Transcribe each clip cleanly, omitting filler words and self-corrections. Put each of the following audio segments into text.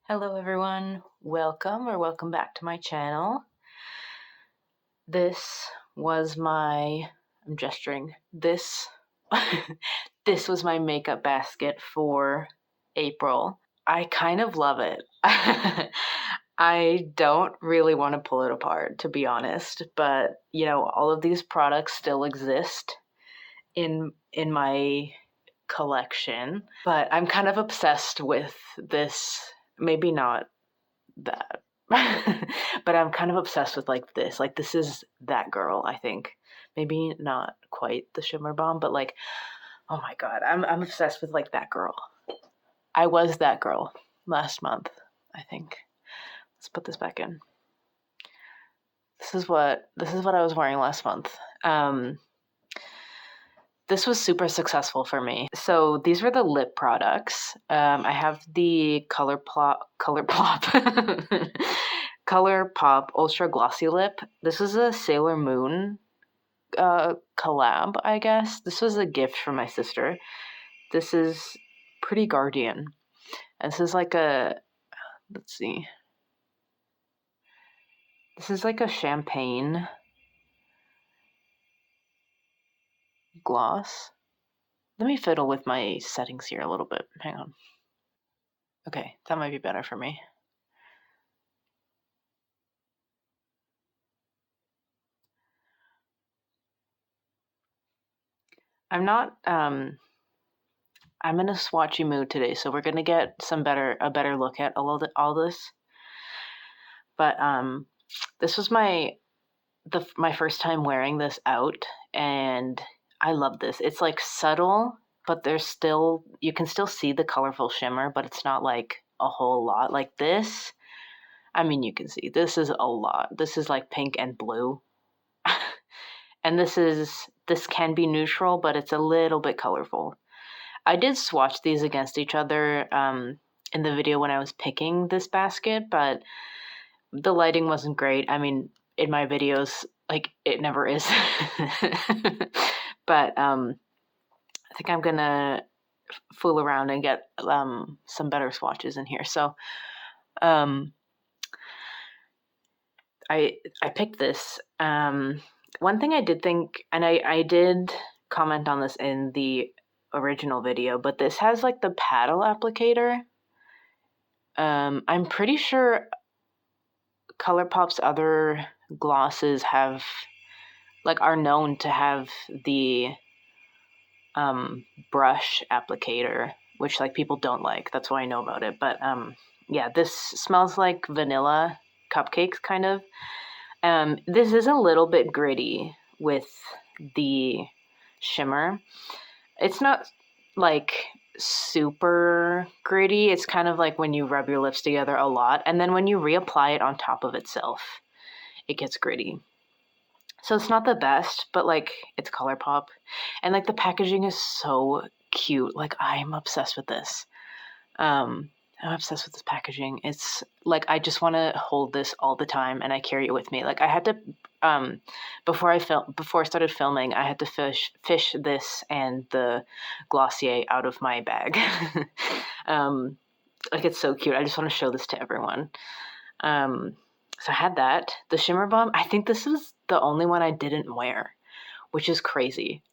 Hello everyone, welcome back to my channel. This was my, I'm gesturing, this, this was my makeup basket for April. I kind of love it. I don't really want to pull it apart, to be honest, but all of these products still exist in my collection, but I'm kind of obsessed with this, maybe not that. But I'm kind of obsessed with this. Like this is that girl, I think. Maybe not quite the shimmer bomb, but oh my god, I'm obsessed with that girl. I was that girl last month, I think. Let's put this back in. This is what I was wearing last month. This was super successful for me. So these were the lip products. I have the ColourPop Ultra Glossy Lip. This is a Sailor Moon collab, I guess. This was a gift from my sister. This is Pretty Guardian. And this is let's see. This is a champagne gloss. Let me fiddle with my settings here a little bit. Hang on. Okay, that might be better for me. I'm not I'm in a swatchy mood today, so we're gonna get a better look at all this. But this was my first time wearing this out, and I love this. It's subtle, but you can still see the colorful shimmer, but it's not a whole lot. Like this, I mean, you can see this is a lot. This is pink and blue. And this can be neutral, but it's a little bit colorful. I did swatch these against each other in the video when I was picking this basket, but the lighting wasn't great. I mean, in my videos, it never is. But I think I'm gonna fool around and get some better swatches in here. So I picked this. One thing I did think, and I did comment on this in the original video, but this has the paddle applicator. I'm pretty sure ColourPop's other glosses are known to have the brush applicator, which people don't like. That's why I know about it. But yeah, this smells like vanilla cupcakes kind of. This is a little bit gritty with the shimmer. It's not super gritty. It's kind of when you rub your lips together a lot, and then when you reapply it on top of itself, it gets gritty. So it's not the best, but it's ColourPop, and the packaging is so cute. I'm obsessed with this. I'm obsessed with this packaging. It's I just want to hold this all the time, and I carry it with me. I had to before I started filming, I had to fish this and the Glossier out of my bag. It's so cute. I just want to show this to everyone. So I had that. The Shimmer Bomb, I think this is the only one I didn't wear, which is crazy.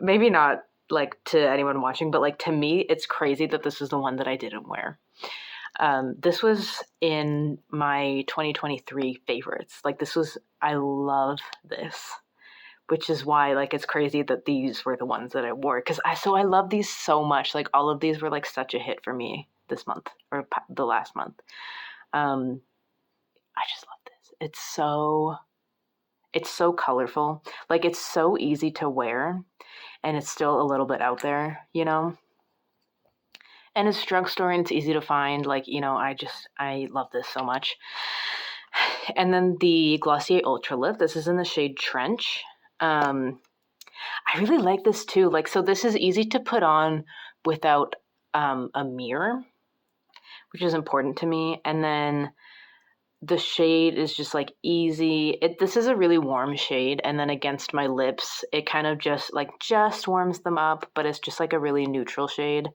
Maybe not to anyone watching, but to me, it's crazy that this is the one that I didn't wear. This was in my 2023 favorites. I love this, which is why it's crazy that these were the ones that I wore. I love these so much. All of these were such a hit for me this month or the last month. I just love this. It's so colorful. It's so easy to wear, and it's still a little bit out there, And it's drugstore and it's easy to find. I love this so much. And then the Glossier Ultra Lip. This is in the shade Trench. I really like this too. So this is easy to put on without a mirror, which is important to me. And then the shade is just easy. This is a really warm shade, and then against my lips, it kind of just warms them up, but it's just a really neutral shade.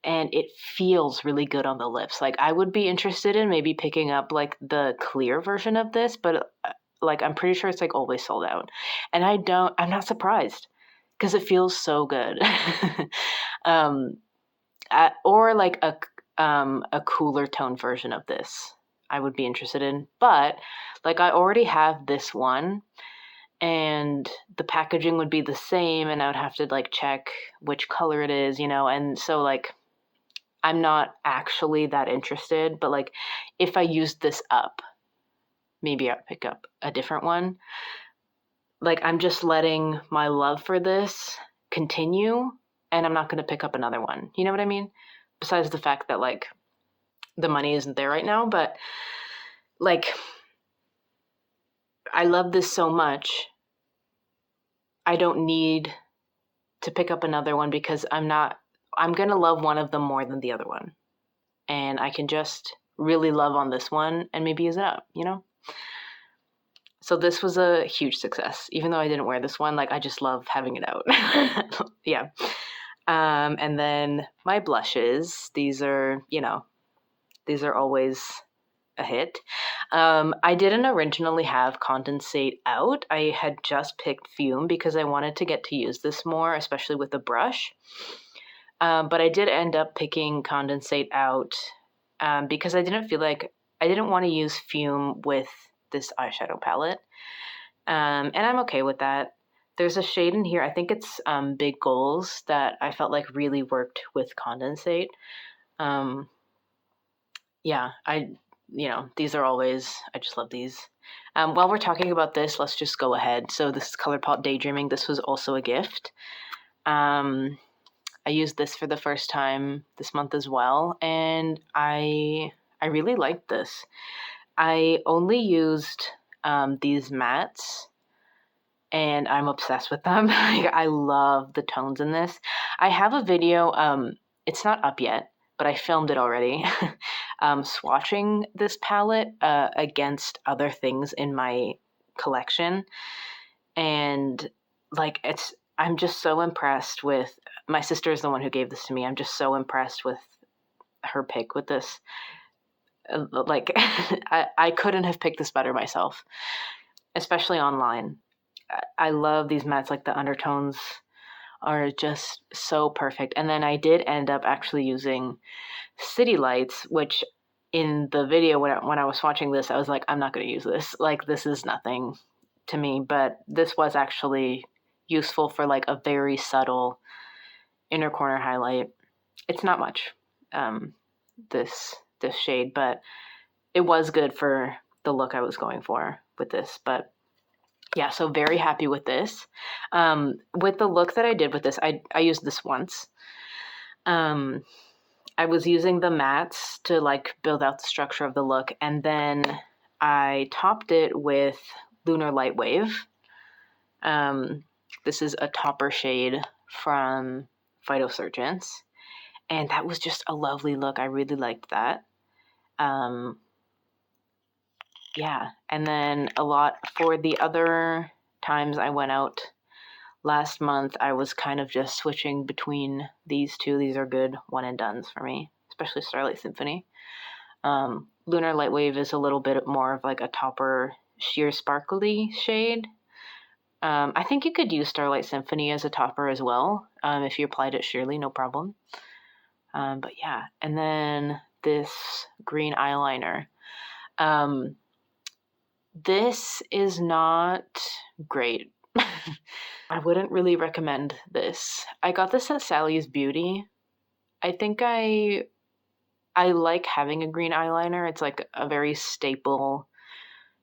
and it feels really good on the lips. Like, I would be interested in maybe picking up like the clear version of this, but like I'm pretty sure it's like always sold out. And I'm not surprised because it feels so good. um or like a cooler tone version of this I would be interested in. But like I already have this one and the packaging would be the same and I would have to like check which color it is, and so like I'm not actually that interested, but like if I used this up, maybe I'd pick up a different one. Like I'm just letting my love for this continue and I'm not going to pick up another one. You know what I mean? Besides the fact that like the money isn't there right now, but like I love this so much. I don't need to pick up another one because I'm going to love one of them more than the other one. And I can just really love on this one and maybe use it up, So this was a huge success. Even though I didn't wear this one, like I just love having it out. Yeah. And then my blushes, these are always a hit. I didn't originally have condensate out. I had just picked fume because I wanted to get to use this more, especially with the brush. But I did end up picking condensate out because I didn't want to use fume with this eyeshadow palette. And I'm okay with that. There's a shade in here, I think it's Big Goals, that I felt like really worked with condensate. Yeah, these are always, I just love these. While we're talking about this, let's just go ahead. So this is ColourPop Daydreaming. This was also a gift. I used this for the first time this month as well, and I really liked this. I only used these mattes, and I'm obsessed with them. I love the tones in this. I have a video, it's not up yet, but I filmed it already, swatching this palette against other things in my collection. And like I'm just so impressed with, my sister is the one who gave this to me. I'm just so impressed with her pick with this. Like I couldn't have picked this better myself, especially online. I love these mattes, like the undertones are just so perfect. And then I did end up actually using City Lights, which in the video when I was watching this, I was like, I'm not going to use this. Like, this is nothing to me. But this was actually useful for like a very subtle inner corner highlight. It's not much, this shade, but it was good for the look I was going for with this. But yeah, so very happy with this. With the look that I did with this, I used this once. I was using the mattes to like build out the structure of the look, and then I topped it with Lunar Light Wave. This is a topper shade from Phytosurgence, and that was just a lovely look. I really liked that. Yeah, and then a lot for the other times I went out last month, I was kind of just switching between these two. These are good one and dones for me, especially Starlight Symphony. Lunar Light Wave is a little bit more of like a topper sheer sparkly shade. I think you could use Starlight Symphony as a topper as well, if you applied it sheerly, no problem. But yeah, and then this green eyeliner. This is not great. I wouldn't really recommend this. I got this at Sally's Beauty. I think I like having a green eyeliner. It's like a very staple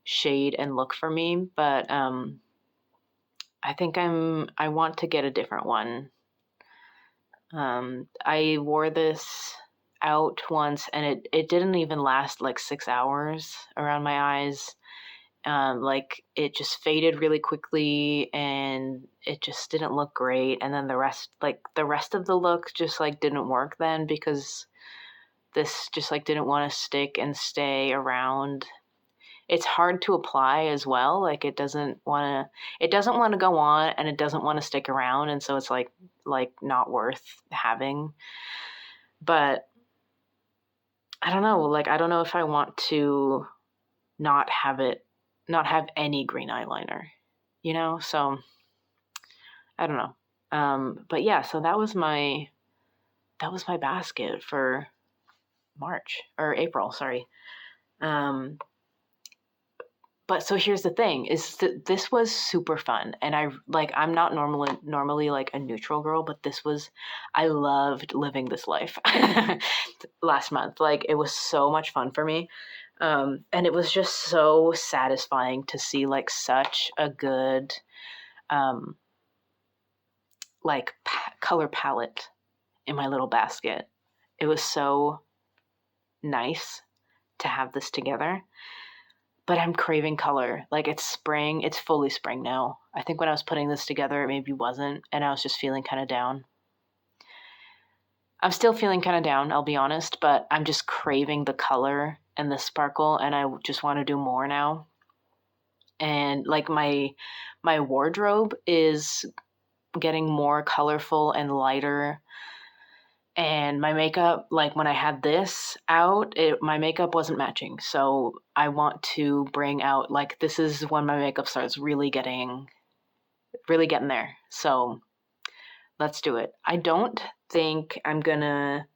shade and look for me, but I think I want to get a different one. I wore this out once and it didn't even last like 6 hours around my eyes. Like it just faded really quickly and it just didn't look great. And then the rest of the look just like didn't work then because this just like didn't want to stick and stay around. It's hard to apply as well. Like it doesn't want to go on and it doesn't want to stick around. And so it's like not worth having. But I don't know, like, I don't know if I want to not have any green eyeliner, you know? So I don't know. But yeah, so that was my basket for March or April, sorry. Um, but so here's the thing is that this was super fun, and I'm not normally like a neutral girl, but I loved living this life last month. Like, it was so much fun for me. And it was just so satisfying to see like such a good um like color palette in my little basket. It was so nice to have this together. But I'm craving color. Like, it's spring. It's fully spring now. I think when I was putting this together, it maybe wasn't, and I was just feeling kind of down. I'm still feeling kind of down, I'll be honest, but I'm just craving the color and the sparkle, and I just want to do more now. And like my wardrobe is getting more colorful and lighter. And my makeup, like when I had this out, my makeup wasn't matching. So I want to bring out, like, this is when my makeup starts really getting there. So let's do it. I don't think I'm gonna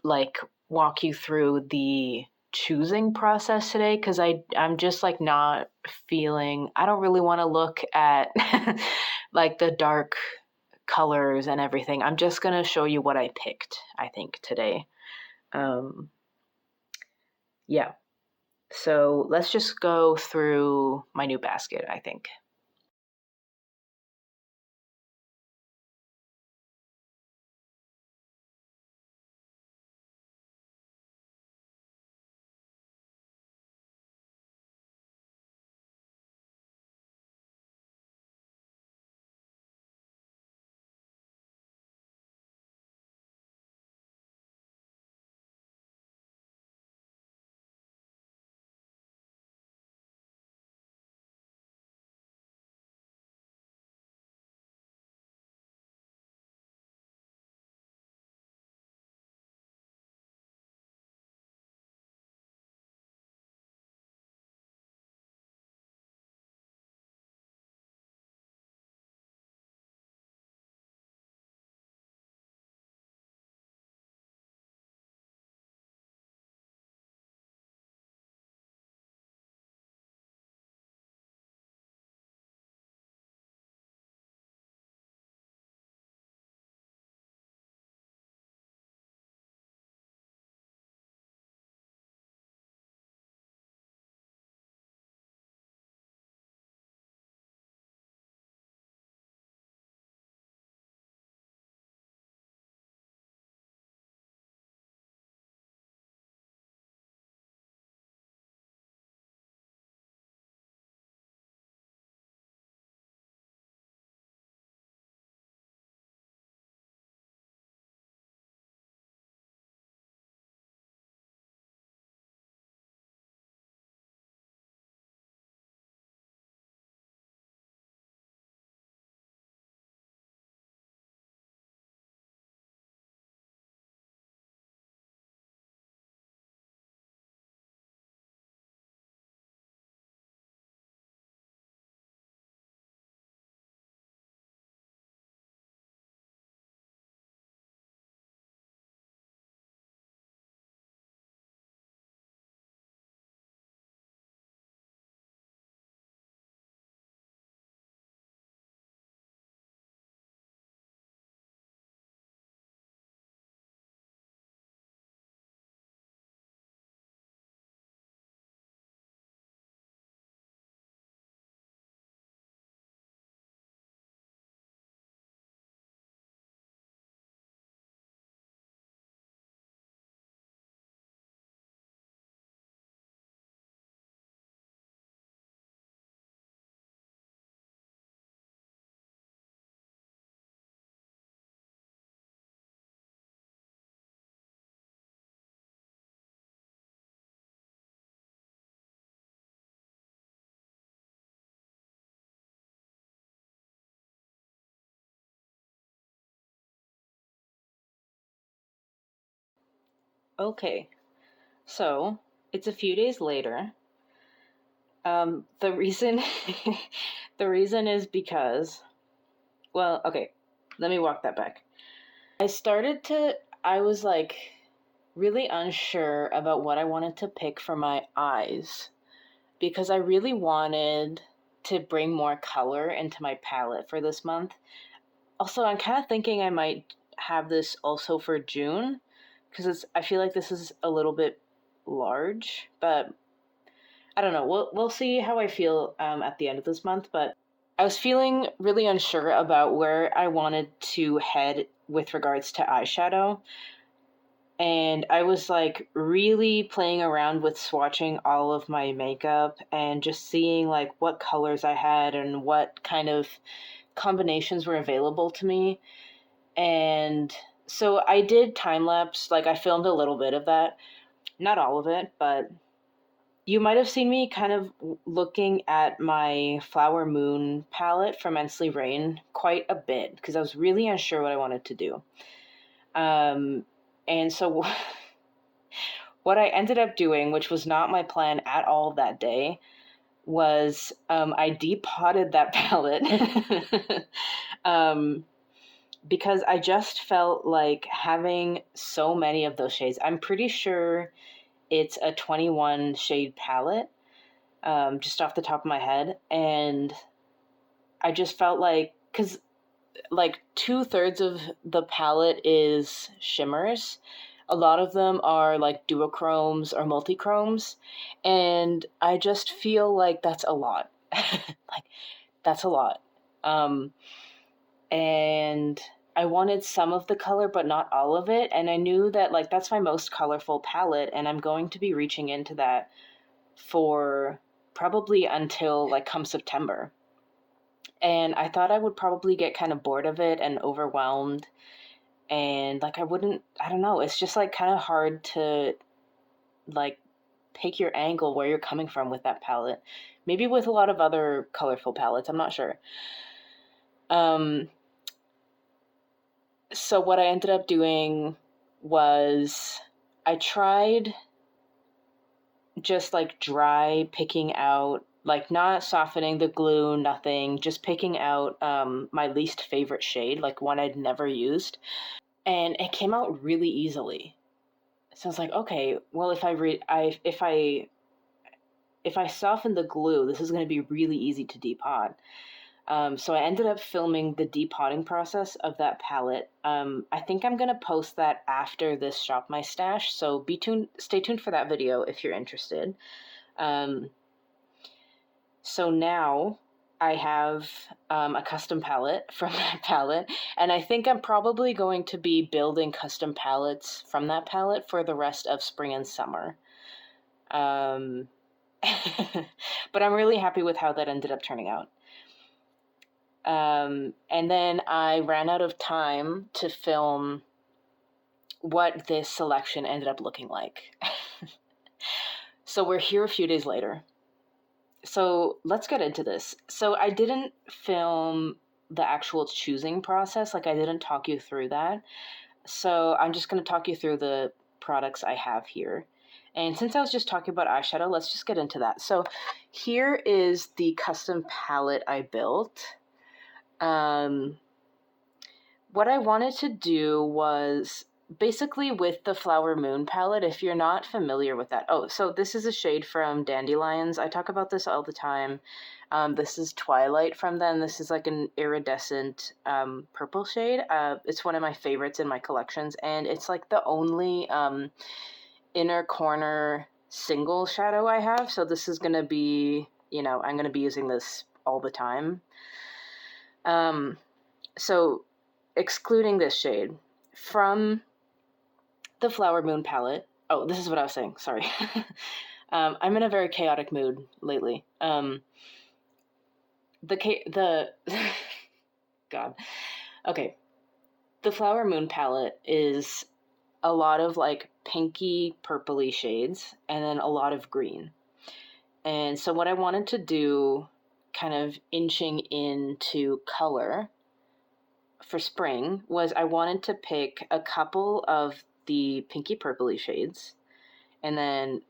like walk you through the choosing process today because I'm just like not feeling. I don't really want to look at like the dark colors and everything. I'm just gonna show you what I picked, I think, today. Um, yeah. So let's just go through my new basket, I think. Okay, so it's a few days later. The reason the reason is because, well, okay, let me walk that back. I was like really unsure about what I wanted to pick for my eyes because I really wanted to bring more color into my palette for this month. Also, I'm kind of thinking I might have this also for June because I feel like this is a little bit large, but I don't know. We'll see how I feel at the end of this month, but I was feeling really unsure about where I wanted to head with regards to eyeshadow. And I was like really playing around with swatching all of my makeup and just seeing like what colors I had and what kind of combinations were available to me. And so I did time lapse, like I filmed a little bit of that, not all of it, but you might have seen me kind of looking at my Flower Moon palette from Ensley Rain quite a bit because I was really unsure what I wanted to do. And so what I ended up doing, which was not my plan at all that day, was I depotted that palette because I just felt like having so many of those shades. I'm pretty sure it's a 21 shade palette, just off the top of my head. And I just felt like, because like 2/3 of the palette is shimmers. A lot of them are like duochromes or multichromes. And I just feel like that's a lot. Like, that's a lot. And I wanted some of the color, but not all of it. And I knew that like that's my most colorful palette, and I'm going to be reaching into that for probably until like come September. And I thought I would probably get kind of bored of it and overwhelmed. And like I don't know, it's just like kind of hard to like pick your angle where you're coming from with that palette. Maybe with a lot of other colorful palettes, I'm not sure. So what I ended up doing was I tried just like dry picking out, like not softening the glue, nothing, just picking out my least favorite shade, like one I'd never used. And it came out really easily. So I was like, okay, well, if I soften the glue, this is going to be really easy to depot. So I ended up filming the depotting process of that palette. I think I'm going to post that after this Shop My Stash, so stay tuned for that video if you're interested. So now I have a custom palette from that palette, and I think I'm probably going to be building custom palettes from that palette for the rest of spring and summer. But I'm really happy with how that ended up turning out. And then I ran out of time to film what this selection ended up looking like. So we're here a few days later. So let's get into this. So I didn't film the actual choosing process, like I didn't talk you through that. So I'm just going to talk you through the products I have here. And since I was just talking about eyeshadow, let's just get into that. So here is the custom palette I built. What I wanted to do was basically with the Flower Moon palette, if you're not familiar with that. Oh, so this is a shade from Dandelions. I talk about this all the time. This is Twilight from them. This is like an iridescent purple shade. It's one of my favorites in my collections, and it's like the only inner corner single shadow I have. So this is going to be, I'm going to be using this all the time. So excluding this shade from the Flower Moon palette. Oh, this is what I was saying. Sorry. I'm in a very chaotic mood lately. God. Okay. The Flower Moon palette is a lot of like pinky purpley shades and then a lot of green. And so what I wanted to do, kind of inching into color for spring, was I wanted to pick a couple of the pinky purpley shades, and then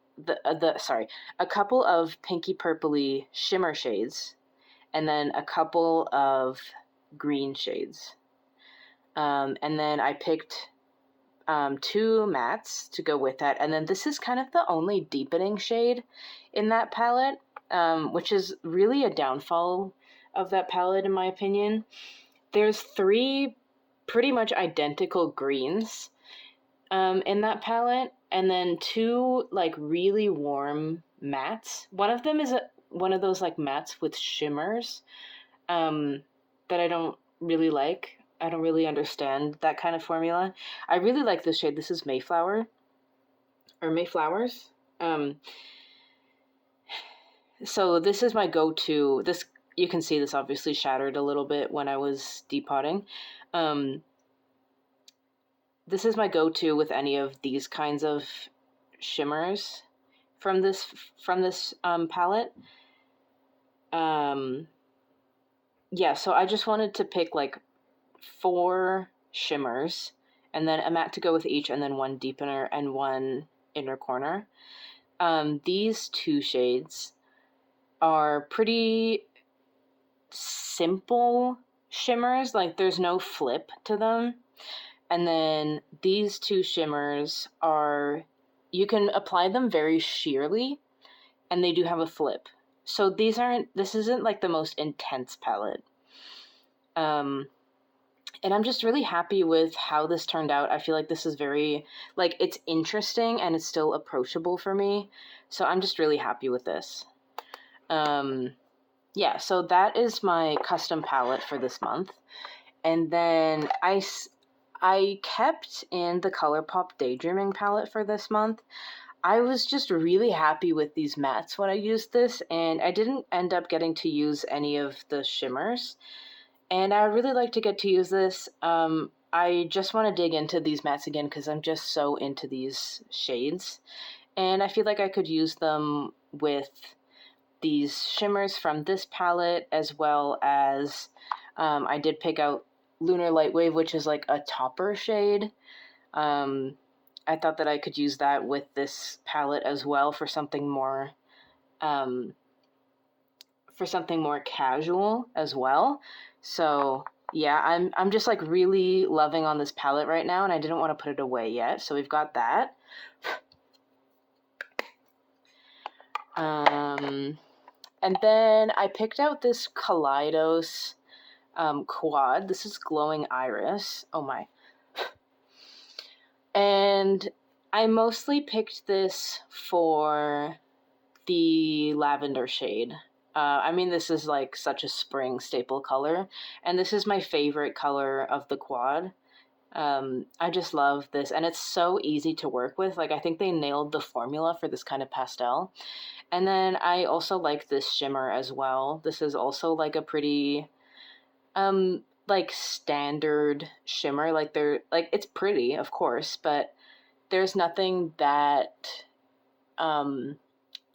a couple of pinky purpley shimmer shades, and then a couple of green shades. And then I picked 2 mattes to go with that. And then this is kind of the only deepening shade in that palette, which is really a downfall of that palette in my opinion. There's 3 pretty much identical greens in that palette, and then 2 like really warm mattes. One of them is one of those like mattes with shimmers that I don't really like. I don't really understand that kind of formula. I really like this shade. This is Mayflower, or Mayflowers. So this is my go-to. This, you can see this obviously shattered a little bit when I was depotting. This is my go-to with any of these kinds of shimmers from this palette. Yeah, so I just wanted to pick like 4 shimmers, and then a matte to go with each, and then 1 deepener and 1 inner corner. These 2 shades are pretty simple shimmers, like there's no flip to them. And then these 2 shimmers are, you can apply them very sheerly, and they do have a flip. So this isn't like the most intense palette. And I'm just really happy with how this turned out. I feel like this is very, like, it's interesting and it's still approachable for me. So I'm just really happy with this. Yeah, so that is my custom palette for this month. And then I kept in the ColourPop Daydreaming palette for this month. I was just really happy with these mattes when I used this, and I didn't end up getting to use any of the shimmers. And I would really like to get to use this. I just want to dig into these mattes again because I'm just so into these shades. And I feel like I could use them with these shimmers from this palette, as well as I did pick out Lunar Lightwave, which is like a topper shade. I thought that I could use that with this palette as well for something more casual as well. So yeah, I'm just like really loving on this palette right now, and I didn't want to put it away yet. So we've got that. And then I picked out this Kaleidos quad. This is Glowing Iris. Oh my. And I mostly picked this for the lavender shade. I mean, this is like such a spring staple color, and this is my favorite color of the quad. I just love this, and it's so easy to work with. Like, I think they nailed the formula for this kind of pastel. And then I also like this shimmer as well. This is also like a pretty like standard shimmer. Like, it's pretty, of course, but there's nothing that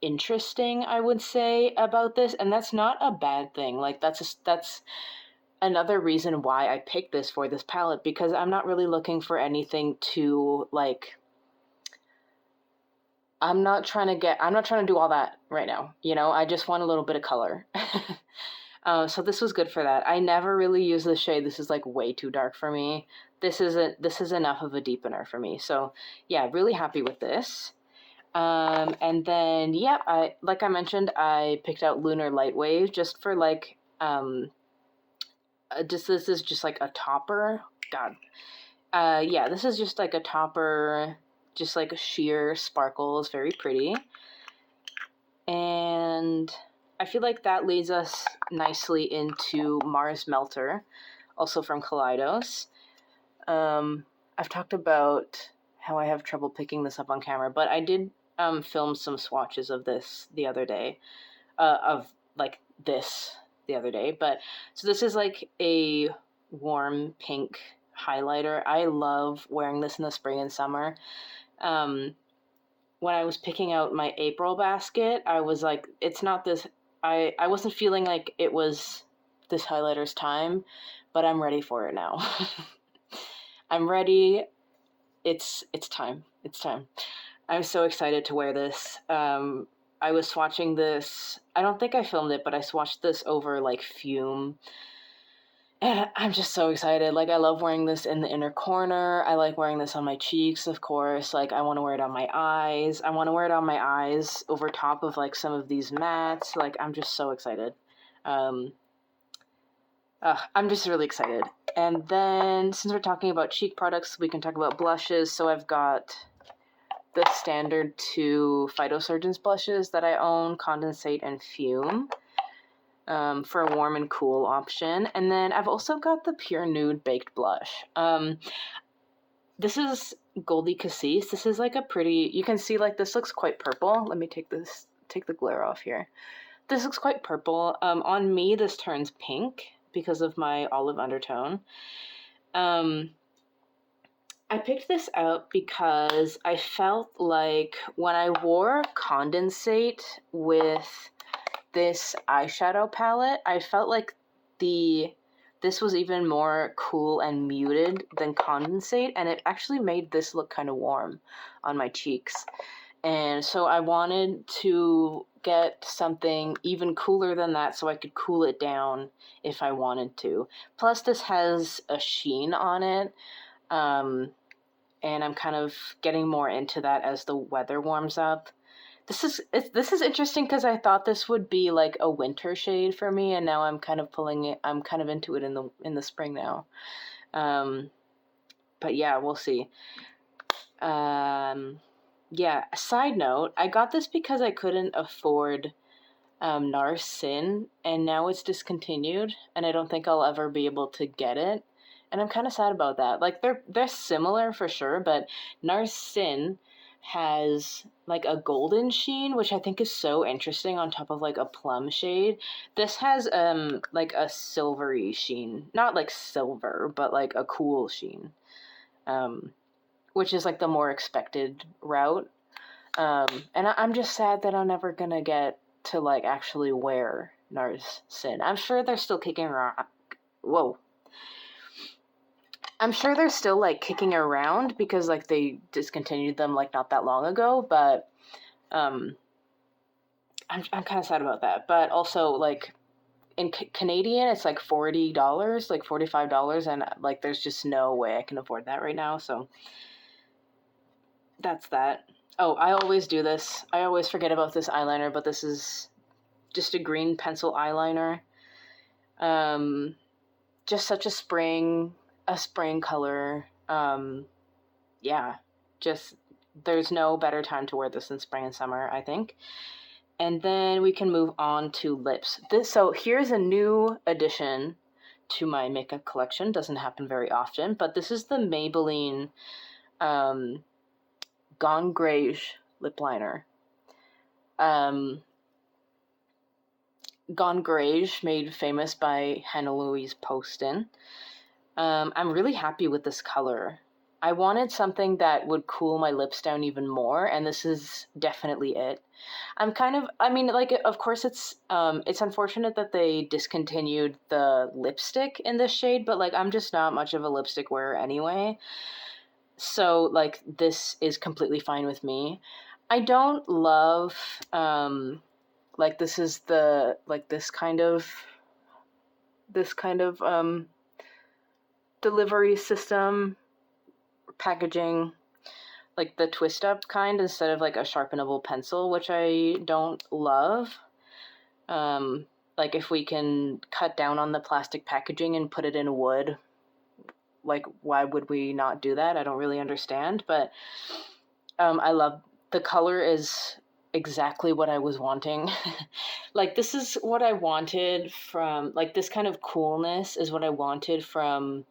interesting, I would say, about this, and that's not a bad thing. Like, that's another reason why I picked this for this palette, because I'm not really looking for anything to, like, I'm not trying to do all that right now, you know. I just want a little bit of color. So this was good for that. I never really use this shade. This is like way too dark for me. This is enough of a deepener for me. So yeah, really happy with this. And then, yeah, like I mentioned, I picked out Lunar Lightwave just for like, this is just like a topper. God. Yeah, this is just like a topper, just like a sheer sparkles, very pretty. And I feel like that leads us nicely into Mars Melter, also from Kaleidos. I've talked about how I have trouble picking this up on camera, but I did film some swatches of this the other day, But so this is like a warm pink highlighter. I love wearing this in the spring and summer. When I was picking out my April basket, I was like, it's not this, I wasn't feeling like it was this highlighter's time, but I'm ready for it now. I'm ready. it's time. It's time. I'm so excited to wear this. I was swatching this. I don't think I filmed it, but I swatched this over like Fume. And I'm just so excited. Like, I love wearing this in the inner corner. I like wearing this on my cheeks, of course. Like, I want to wear it on my eyes. I want to wear it on my eyes over top of like some of these mattes. Like, I'm just so excited. I'm just really excited. And then, since we're talking about cheek products, we can talk about blushes. So I've got the standard 2 Phytosurgeons blushes that I own, Condensate and Fume, for a warm and cool option. And then I've also got the Pure Nude Baked Blush. This is Goldie Cassis. This is like a pretty, you can see like this looks quite purple. Let me take the glare off here. This looks quite purple. On me, this turns pink because of my olive undertone. I picked this up because I felt like when I wore Condensate with this eyeshadow palette, I felt like this was even more cool and muted than Condensate, and it actually made this look kind of warm on my cheeks. And so I wanted to get something even cooler than that so I could cool it down if I wanted to. Plus, this has a sheen on it. And I'm kind of getting more into that as the weather warms up. This is interesting because I thought this would be like a winter shade for me, and now I'm kind of pulling it. I'm kind of into it in the spring now. But yeah, we'll see. Yeah. Side note: I got this because I couldn't afford NARS Sin, and now it's discontinued, and I don't think I'll ever be able to get it. And I'm kind of sad about that. Like, they're similar for sure, but NARS Sin has like a golden sheen, which I think is so interesting on top of like a plum shade. This has like a silvery sheen. Not like silver, but like a cool sheen. Which is like the more expected route. And I'm just sad that I'm never gonna get to like actually wear NARS Sin. I'm sure they're still kicking around. Whoa. I'm sure they're still like kicking around because like they discontinued them like not that long ago, but I'm kind of sad about that. But also like in Canadian it's like $40, like $45, and like there's just no way I can afford that right now, so that's that. Oh, I always do this. I always forget about this eyeliner, but this is just a green pencil eyeliner. Just such a spring color. Yeah, just there's no better time to wear this than spring and summer, I think. And then we can move on to lips. So here's a new addition to my makeup collection. Doesn't happen very often, but this is the Maybelline Gone Greige lip liner. Gone Greige, made famous by Hannah Louise Poston. I'm really happy with this color. I wanted something that would cool my lips down even more, and this is definitely it. Of course it's unfortunate that they discontinued the lipstick in this shade, but like I'm just not much of a lipstick wearer anyway. So like this is completely fine with me. I don't love like this is the like this kind of delivery system packaging, like the twist up kind instead of like a sharpenable pencil, which I don't love. Like if we can cut down on the plastic packaging and put it in wood, like why would we not do that? I don't really understand, but I love the color is exactly what I was wanting. Like this is what I wanted from like this kind of coolness is what I wanted from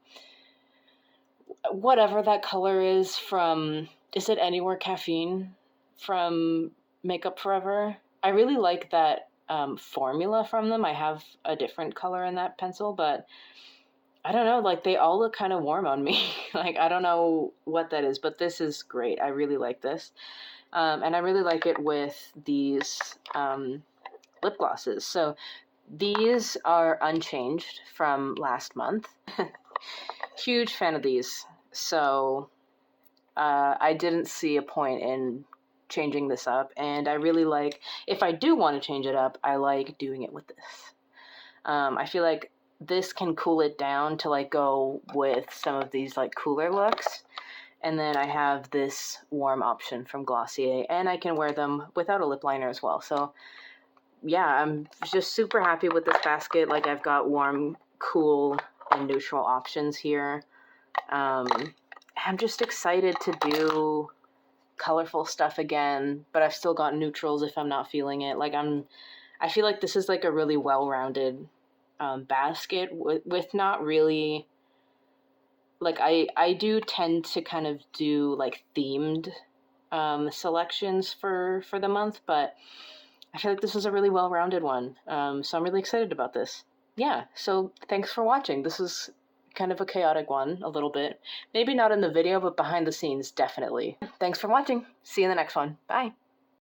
whatever that color is from. Is it Anywhere Caffeine from Makeup Forever? I really like that formula from them. I have a different color in that pencil, but I don't know, like they all look kind of warm on me. Like I don't know what that is, but this is great. I really like this. And I really like it with these lip glosses. So these are unchanged from last month. Huge fan of these. So I didn't see a point in changing this up, and I really like, if I do want to change it up, I like doing it with this. I feel like this can cool it down to like go with some of these like cooler looks. And then I have this warm option from Glossier, and I can wear them without a lip liner as well. So yeah, I'm just super happy with this basket. Like, I've got warm, cool, and neutral options here. I'm just excited to do colorful stuff again, but I've still got neutrals if I'm not feeling it. Like, I feel like this is like a really well-rounded basket with not really, like, I do tend to kind of do like themed selections for the month, but I feel like this is a really well-rounded one. So I'm really excited about this. Yeah, so thanks for watching. This is kind of a chaotic one, a little bit. Maybe not in the video, but behind the scenes, definitely. Thanks for watching. See you in the next one. Bye.